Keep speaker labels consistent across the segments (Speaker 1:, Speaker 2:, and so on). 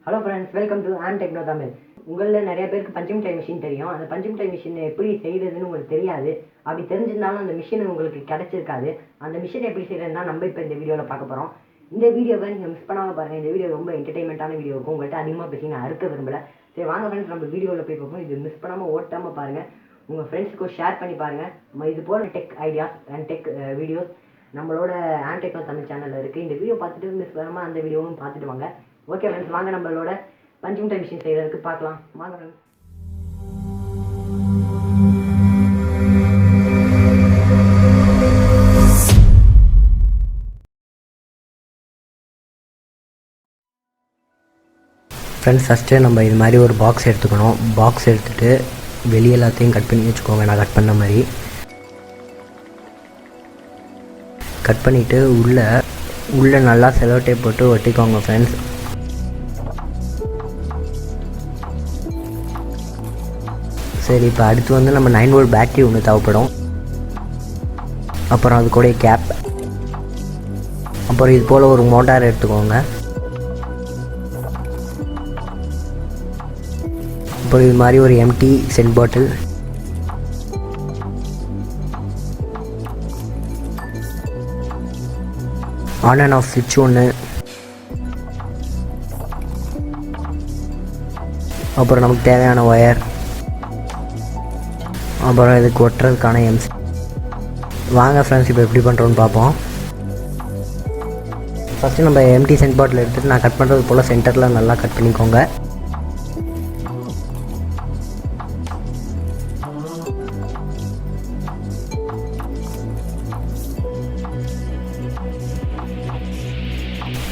Speaker 1: Hello friends, welcome to Techno Tamil. உங்களில் நிறைய பேருக்கு பஞ்சிங் டைம் மிஷின் தெரியும். அந்த பஞ்சிங் டைம் மிஷின் எப்படி செய்கிறதுன்னு உங்களுக்கு தெரியாது. அப்படி தெரிஞ்சிருந்தாலும் அந்த மிஷின் உங்களுக்கு கிடச்சிருக்காது. அந்த மிஷின் எப்படி செய்கிறதுனா நம்ம இப்போ இந்த வீடியோவில் பார்க்க போகிறோம். இந்த வீடியோவை நீங்கள் மிஸ் பண்ணாமல் பாருங்கள். இந்த வீடியோ ரொம்ப என்டர்டைன்மெண்ட்டான வீடியோ இருக்கும். உங்கள்கிட்ட அதிகமாக பேசி நான் அறுக்க விரும்பலை. சரி வாங்க ஃப்ரெண்ட்ஸ், நம்ம வீடியோவில் போய் பார்ப்போம். இது மிஸ் பண்ணாமல் ஓட்டாமல் பாருங்கள். உங்கள் ஃப்ரெண்ட்ஸுக்கும் ஷேர் பண்ணி பாருங்கள். இது போல் tech ideas and tech videos நம்மளோட Techno தமிழ் சேனலில் இருக்குது. இந்த வீடியோ பார்த்துட்டு மிஸ் பண்ணாமல் அந்த வீடியோவும் பார்த்துட்டு வாங்க. ஓகே ஃப்ரெண்ட்ஸ், வாங்க நம்மளோட பஞ்சிங் டைம் மிஷின் செய்கிறதுக்கு பார்க்கலாம். வாங்க ஃப்ரெண்ட்ஸ். ஃப்ரெண்ட்ஸ், ஃபஸ்ட்டு நம்ம இது மாதிரி ஒரு பாக்ஸ் எடுத்துக்கணும். பாக்ஸ் எடுத்துகிட்டு வெளியே எல்லாத்தையும் கட் பண்ணி வச்சுக்கோங்க. நான் கட் பண்ண மாதிரி கட் பண்ணிவிட்டு உள்ளே நல்லா செலோ டேப் போட்டு ஒட்டிக்கோங்க ஃப்ரெண்ட்ஸ். சரி, இப்போ அடுத்து நம்ம 9 வோல்ட் பேட்டரி ஒன்று தேவைப்படும். அப்புறம் அது கூட கேப், அப்புறம் இது போல் ஒரு மோட்டார் எடுத்துக்கோங்க. அப்புறம் இது மாதிரி ஒரு empty scent bottle, on and off சுவிட்ச் ஒன்று, அப்புறம் நமக்கு தேவையான ஒயர், அப்புறம் இதுக்கு ஒட்டுறதுக்கான எம்ஸ். வாங்க ஃப்ரெண்ட்ஸ், இப்போ எப்படி பண்ணுறோன்னு பார்ப்போம். ஃபஸ்ட்டு நம்ம எம்டி சென்ட் பாட்டில் எடுத்துகிட்டு நான் கட் பண்ணுறது போல் சென்டரில் நல்லா கட் பண்ணிக்கோங்க.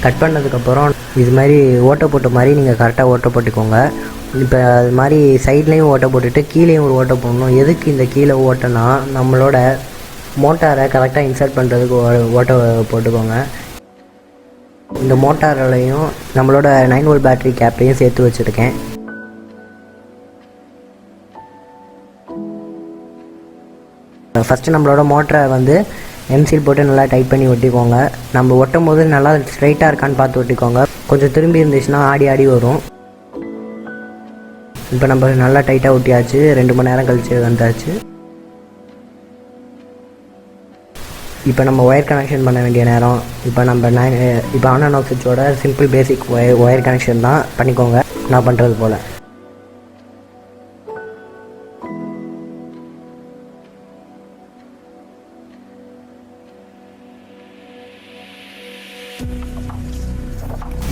Speaker 1: கட் பண்ணதுக்கப்புறம் இது மாதிரி ஓட்டை போட்ட மாதிரி நீங்கள் கரெக்டாக ஓட்டை போட்டுக்கோங்க. இப்போ அது மாதிரி சைட்லேயும் ஓட்டை போட்டுட்டு கீழேயும் ஒரு ஓட்டை போடணும். எதுக்கு இந்த கீழே ஓட்டைனா, நம்மளோட மோட்டாரை கரெக்டாக இன்சர்ட் பண்ணுறதுக்கு ஓட்டை போட்டுக்கோங்க. இந்த மோட்டாரையும் நம்மளோட 9 வோல்ட் பேட்டரி கேப்பையும் சேர்த்து வச்சுருக்கேன். ஃபஸ்ட்டு நம்மளோட மோட்டரை எம்சில் போட்டு நல்லா டைட் பண்ணி ஒட்டிக்கோங்க. நம்ம ஒட்டும் போது நல்லா ஸ்ட்ரைட்டாக இருக்கான்னு பார்த்து ஒட்டிக்கோங்க. கொஞ்சம் திரும்பி இருந்துச்சுன்னா ஆடி ஆடி வரும். இப்போ நம்ம நல்லா டைட்டாக ஒட்டியாச்சு. 2 மணி நேரம் கழிச்சு வந்தாச்சு. இப்போ நம்ம ஒயர் கனெக்ஷன் பண்ண வேண்டிய நேரம். இப்போ ஆன் அண்ட் ஆஃப் சுவிட்சோட சிம்பிள் பேசிக் ஒயர் கனெக்ஷன் தான் பண்ணிக்கோங்க, நான் பண்ணுறது போல்.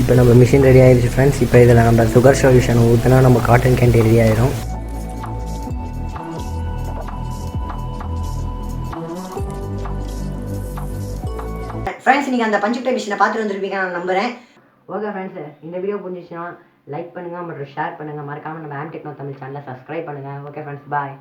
Speaker 1: இப்போ நம்ம மிஷின் ரெடி ஆகிடுச்சு ஃப்ரெண்ட்ஸ். இப்போ இதில் நம்ம சுகர் சொல்யூஷன் ஊற்றினா நம்ம காட்டன் கேண்டி ரெடி ஆகிடும். ஃப்ரெண்ட்ஸ், நீங்கள் அந்த பஞ்சிங் டைம் மிஷினை பார்த்துட்டு வந்துருப்பீங்க நான் நம்புகிறேன். ஓகே ஃப்ரெண்ட்ஸ், இந்த வீடியோ புரிஞ்சிச்சுன்னா லைக் பண்ணுங்கள் மற்றும் ஷேர் பண்ணுங்கள். மறக்காமல் நம்ம Techno தமிழ் சேனலை சப்ஸ்கிரைப் பண்ணுங்கள். ஓகே ஃப்ரெண்ட்ஸ், பாய்.